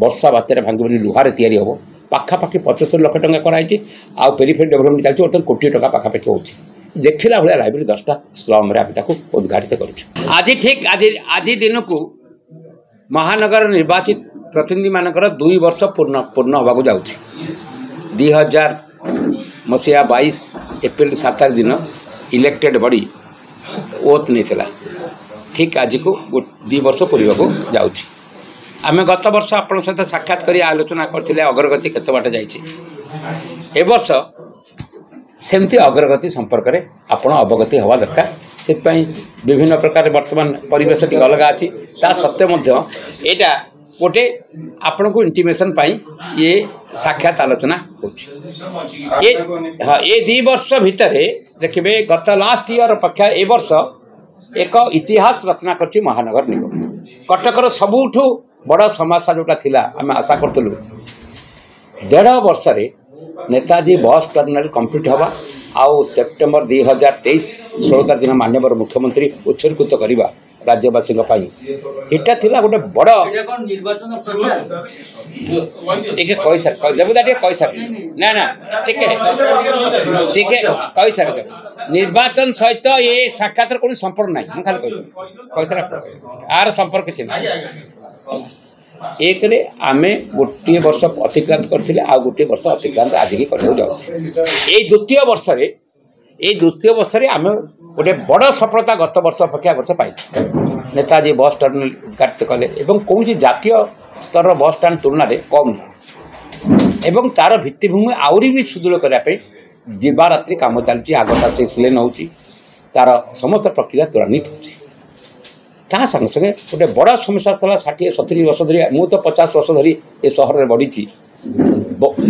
ବର୍ଷା ବାତ୍ୟାରେ ଭାଙ୍ଗିବନି ଲୁହାରେ ତିଆରି ହେବ ପାଖାପାଖି 75 ଲକ୍ଷ ଟଙ୍କା କରାଯାଇଛି ଆଉ ପେରିଫେରି ଡେଭଲପମେଣ୍ଟ ଚାଲିଛି ବର୍ତ୍ତମାନ କୋଟି ଟଙ୍କା ପାଖାପାଖି ହେଉଛି ଦେଖିଲା ଭଳିଆ ଲାଇବ୍ରେରୀ 10ଟା ସ୍ଲମ୍ରେ ଆମେ ତାକୁ ଉଦ୍ଘାଟିତ କରିଛୁ। ଆଜି ଠିକ୍ ଆଜି ଦିନକୁ ମହାନଗର ନିର୍ବାଚିତ ପ୍ରତିନିଧିମାନଙ୍କର 2 ବର୍ଷ ପୂର୍ଣ୍ଣ ହେବାକୁ ଯାଉଛି। 2000 ମସିହା 22 ଏପ୍ରିଲ 7 ତାରିଖ ଦିନ ଇଲେକ୍ଟେଡ୍ ବଡ଼ି ଓଥ୍ ନେଇଥିଲା। ଠିକ୍ ଆଜିକୁ 2 ବର୍ଷ ପୂରିବାକୁ ଯାଉଛି। ଆମେ ଗତ ବର୍ଷ ଆପଣଙ୍କ ସହିତ ସାକ୍ଷାତ କରି ଆଲୋଚନା କରିଥିଲେ ଅଗ୍ରଗତି କେତେ ବାଟ ଯାଇଛି। ଏ ବର୍ଷ ସେମିତି ଅଗ୍ରଗତି ସମ୍ପର୍କରେ ଆପଣ ଅବଗତି ହେବା ଦରକାର। ସେଥିପାଇଁ ବିଭିନ୍ନ ପ୍ରକାର ବର୍ତ୍ତମାନ ପରିବେଶ ଟିକେ ଅଲଗା ଅଛି ତା ସତ୍ତ୍ୱେ ମଧ୍ୟ ଏଇଟା ଗୋଟେ ଆପଣଙ୍କୁ ଇଣ୍ଟିମେସନ୍ ପାଇଁ ଇଏ ସାକ୍ଷାତ ଆଲୋଚନା ହେଉଛି। ଏ 2 ବର୍ଷ ଭିତରେ ଦେଖିବେ ଗତ ଲାଷ୍ଟ ଇୟର ଅପେକ୍ଷା ଏ ବର୍ଷ ଏକ ଇତିହାସ ରଚନା କରିଛି ମହାନଗର ନିଗମ। କଟକର ସବୁଠୁ ବଡ଼ ସମସ୍ୟା ଯେଉଁଟା ଥିଲା ଆମେ ଆଶା କରୁଥିଲୁ 1.5 ବର୍ଷରେ ନେତାଜୀ ବସ୍ ଟର୍ମିନାଲ କମ୍ପ୍ଲିଟ୍ ହେବା ଆଉ ସେପ୍ଟେମ୍ବର 2023 16 ତାରିଖ ଦିନ ମାନ୍ୟବର ମୁଖ୍ୟମନ୍ତ୍ରୀ ଉତ୍ସର୍ଗୀକୃତ କରିବା राज्यवासी एटा थिला गोटे बड़ टिके कहि सर देबुदा टिके कहि सर ना ना टिके टिके कहि सर निर्वाचन सहित ये साक्षात कोन संपर्क नाही हम खाली कहि सर आर संपर्क छै एक रे आमे गोटे वर्ष अतिक्रांत करथिले आ गोटे वर्ष अतिक्रांत आज की करौ जाउ ए द्वितीय वर्ष रे आमे गोटे बड़ सफलता गत वर्ष अपेक्षा वर्ष पाई नेताजी बस टर्मिनल उद्घाटित कले एवं कौन जातीय स्तर बस स्टैंड तुलना रे कम एवं तार भित्तिभूमि आउरी भी सुदृढ़ करने जीवा रात्रि काम चलती आगता 6 लेन हो तार समस्त प्रक्रिया त्वरान्वित हो संगे संगे गोटे बड़ समस्या था 60-70 वर्ष धरी मु तो 50 वर्ष धरी ए सहर में बढ़ी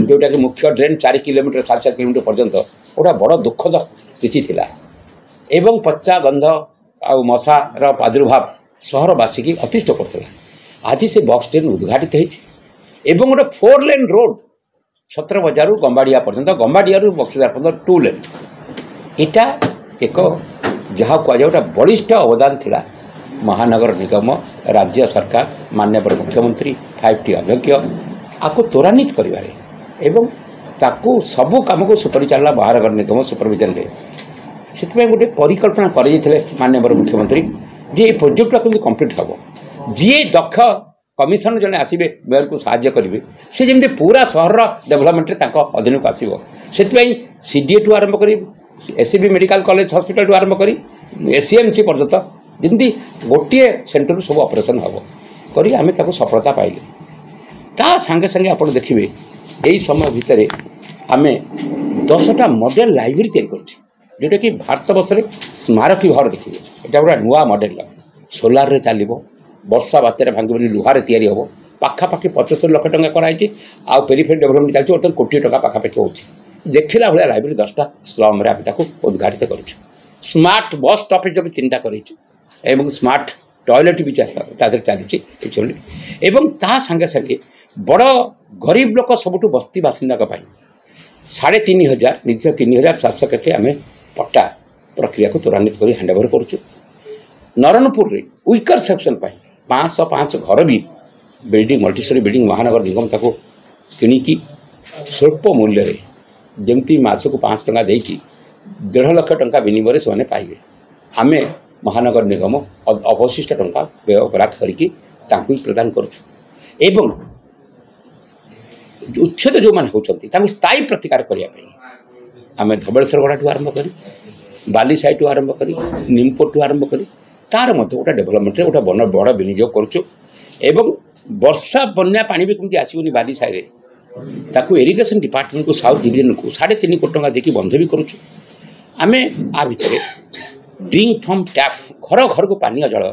जोटा कि मुख्य ड्रेन 4 किलोमीटर 7 किलोमीटर पर्यंत गोटा बड़ दुखद स्थिति थिला एवं पच्चा गंध आ मशार प्रादुर्भाव सहरवासी की अतिष्ट करता आज से बस ट्रेन उद्घाटित होती गोटे 4 लेन रोड छत्र बजार गंबाड़िया पर्यंत गंबाड़िया बक्सीदार पर्यंत 2 लेन इटा एक जहाँ कह गोटे बलिष्ठ अवदान थिला महानगर निगम राज्य सरकार माननीय मुख्यमंत्री 5T अध्यक्ष आपको त्वरान्वित करें सबू कम को सुपरिचालना महानगर निगम सुपरविजन से गोटे परिकल्पना कर माननीय मुख्यमंत्री जे प्रोजेक्ट केमती कंप्लीट हम जी दक्ष कमिशन जड़े आसवे मेयर को साहाय्य करेंगे सी जमी पूरा सहर डेभलपमेंट अधीन को आसो से सीडीए टू आरंभ कर एससीबी मेडिकल कॉलेज हॉस्पिटल टू आरंभ कर एसीएमसी पर्यंत जमी गोटे सेंटर सब ऑपरेशन हम करी आम सफलता पाइले ता संगे संगे आप देखिए यही समय भितर आम 10टा मॉडल लाइब्रेरी तैयारी कर जोटा कि भारत वर्ष में स्मारकी घर देखिए यहाँ गोटे नुआ मॉडल सोलार रे चलो वर्षा बात्यारे भांगनी लुहारे तैयारी हम पाखापाखि 75 लाख टंका कराई आउ पेरिफेरी डेभलपमेंट चलती बर्तमान कोटी टका पाखापाखि हो देखला भाया लाइब्रेरी 10टा स्लम रे उद्घाटित कर स्मार्ट बस स्टॉपेज जब 3टा कर स्मार्ट टॉयलेट भी चलती संगे संगे बड़ गरीब लोक सबुठ बस्ती बासिंदा 3500 निज 3700 के आम पट्टा प्रक्रिया को त्वरान्वित कर हैंडओवर करुँ नरणपुर रे विकर सेक्शन 505 घर भी बिल्डिंग मल्टीस्टोरी बिल्डिंग महानगर निगम ताको किणिकी स्वल्प मूल्य रे जमती मास को 5 टंका देकी 1.5 लाख टंका विनिमय से पाइबे आम महानगर निगम अवशिष्ट टंका व्यय अपराध करके प्रदान करुँ उच्छेद जो मैंने होती स्थायी प्रतिकार करने आम धबलेश्वर गड़ा आरंभ कर बाली साइड आरंभ कर निमपोर आरंभ कर तार गोटे डेभलपमेंट गोटे बड़ विनियोग करुँ वर्षा बन्या पानी भी कमी आसोनी बाली साइड ताकू इरिगेशन डिपार्टमेंट को साउथ डिवीजन को 3.5 कोटी टंका देकी बंध भी करुँ आम आ भितर ड्रिंक फ्रॉम टैप घर घर को पानी जल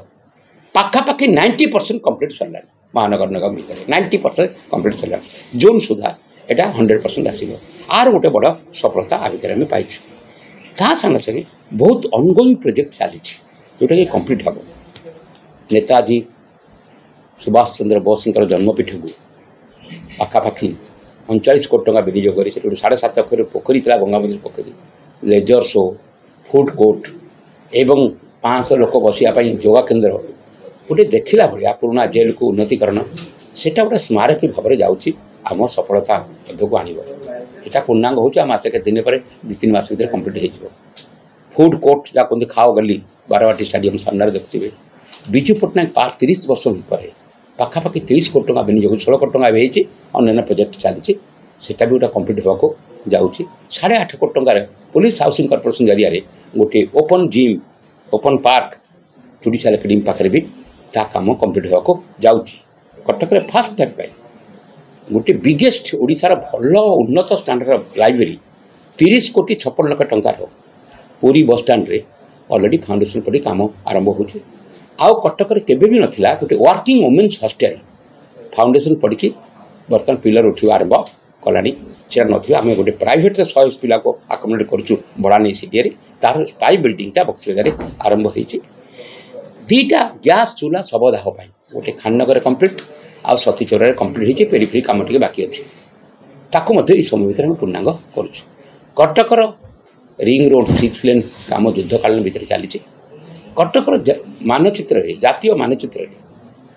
पाखापाखि 90% कंप्लीट सरला महानगर निगम भितर 90% कंप्लीट सरला जून सुधा एटा 100% आसो आर गोटे बड़ सफलता आ भितर आम पाई संगे संगे बहुत ऑनगोइंग प्रोजेक्ट चली जोटा कि कंप्लीट हम नेताजी सुभाष चंद्र बोस जन्मपीठ को पाखापाखि 39 कोटी टंका विनियोग कर 7.5 एकर पोखरी था गंगाबंधु पोखरी लेजर शो फूड कोर्ट एवं 500 लोक बसिया योगा केन्द्र गोटे देखला भाया पुराना जेल को उन्नतीकरण सेटा गोटे स्मारकी भाव में जाऊँगी आम सफलता मध्यक आण यहाँ पूर्णांग हो मासे के दिन पर 2-3 मास भर कम्प्लीट हो फूड कोर्ट जहाँ कहते खाओ गली बारवाटी स्टाडियम सामने देखुए विजु पट्टनायक पार्क 30 वर्ष पर पाखापाखि 23 कोटी टका विनियोग 16 कोटी टका होती अन्य प्रोजेक्ट चली सेटा भी गोटे कम्प्लीट होगा जाऊँगी 8.5 कोटी टकर पुलिस हाउसिंग कॉर्पोरेशन जरिया गोटे open gym open park judicial academy पाखे भी ता काम कम्प्लीट होगा जाऊँगी कटक फास्ट टाइम पाई गोटे बिगेस्ट ओडिशार भल उन्नत स्टैंडर्ड लाइब्रेरी 30 कोटी 56 लाख टंकार पुरी बस स्टैंड रे ऑलरेडी फाउंडेशन पड़ी काम आरंभ हो कटक केबे भी नथिला गोटे वर्किंग वुमेन्स हॉस्टल फाउंडेशन पड़ी बर्तमान पिलर उठा आरंभ कलानी से ना आम गोटे प्राइवेट 100 पिला को आकोमोडेट करूँ बड़ा नहीं सीटीए तार स्थायी बिल्डिंगटा बक्सीबजार आरंभ होती 2टा गैस चूल्हा शवदाह गोटे खाननगर कम्प्लीट आ सती चौर कम्प्लीट होती पेरीफेरी कम टे बाकी अच्छे ताकू समय भितर पूर्णांग करुँ कटकर रिंग रोड 6 लेन काम युद्धकालीन भितर चली कटकर मानचित्र जातीय मानचित्र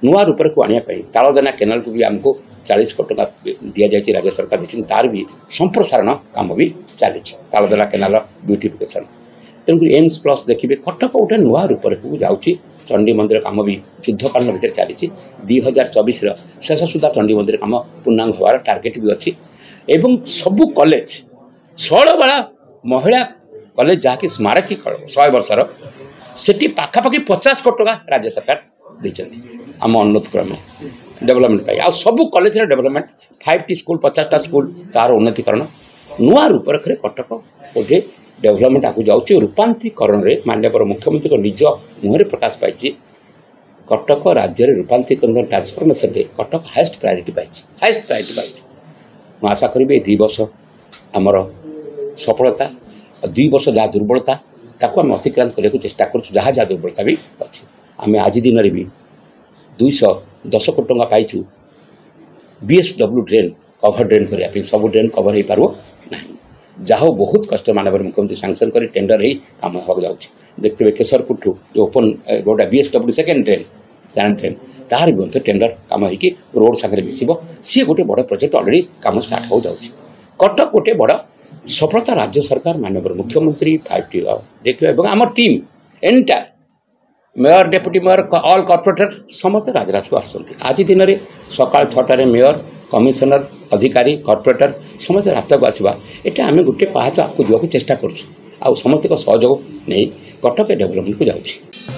नुआ रूप को आने तालदेना केनाल को भी आमको 40 कोटी टका दि जाए राज्य सरकार देखते तार भी संप्रसारण काम भी चली तालदेना केनाल ब्यूटिफिकेशन तेणुक एम्स प्लस देखिए कटक गोटे नुआ रूप को जाऊँगी चंडी मंदिर काम भी युद्धकालीन भितर चली 2024 शेष सुधा चंडी मंदिर काम पूर्णांग होवार टार्गेट भी अच्छी एवं सबू कॉलेज 16 महिला कॉलेज जहाँकि स्मारकी 100 वर्षर सेठी पाखापाखि 50 कोटी टका राज्य सरकार देते आम अनुरोध क्रमे डेवलपमेंट आ सबू कॉलेज डेवलपमेंट 5टी स्कूल 50टा स्कूल तार उन्नतीकरण नुआ रूप रेखे कटक गोटे डेवलपमेंट आगे जाऊँगी रूपांतरीकरण में माननीय मुख्यमंत्री निज मुहर प्रकाश पाई कटक राज्य में रूपांतरीकरण ट्रांसफॉर्मेशन कटक हाईएस्ट प्रायोरिटी पाई मैं आशा करी 2 वर्ष आमर सफलता 2 वर्ष जहाँ दुर्बलता ताको आम अतिक्रांत करने को चेष्टा करूँ जहाँ जहाँ दुर्बलता भी अच्छी आम आज दिन में भी 210 कोटी टका पाइचु BSW ड्रेन कभर ड्रेन करने सब ड्रेन कभर हो पार ना जहाँ बहुत कष्ट मानव मुख्यमंत्री सांसन कर टेंडर ही काम होगा जाऊँगी देखते केशरपुर ठू जो ओपन गोटा BSW second drain channel drain तार भी टेंडर काम होगी रोड सागर मिसब सी गोटे बड़ प्रोजेक्ट ऑलरेडी काम स्टार्ट हो जाऊँगी कटक गोटे बड़ सफलता राज्य सरकार माननीय मुख्यमंत्री 5T देखिए आम team entire mayor deputy mayor all corporator समस्त राजराज को आज दिन में सकाल 6टार मेयर कमिशनर अधिकारी कॉर्पोरेटर समस्त रास्ता को आसवा यहाँ आम गोटे पाहाच आगे जावाक चेष्टा करूँ आ समस्त सहयोग नहीं कटक डेवलपमेंट को जाऊँगी।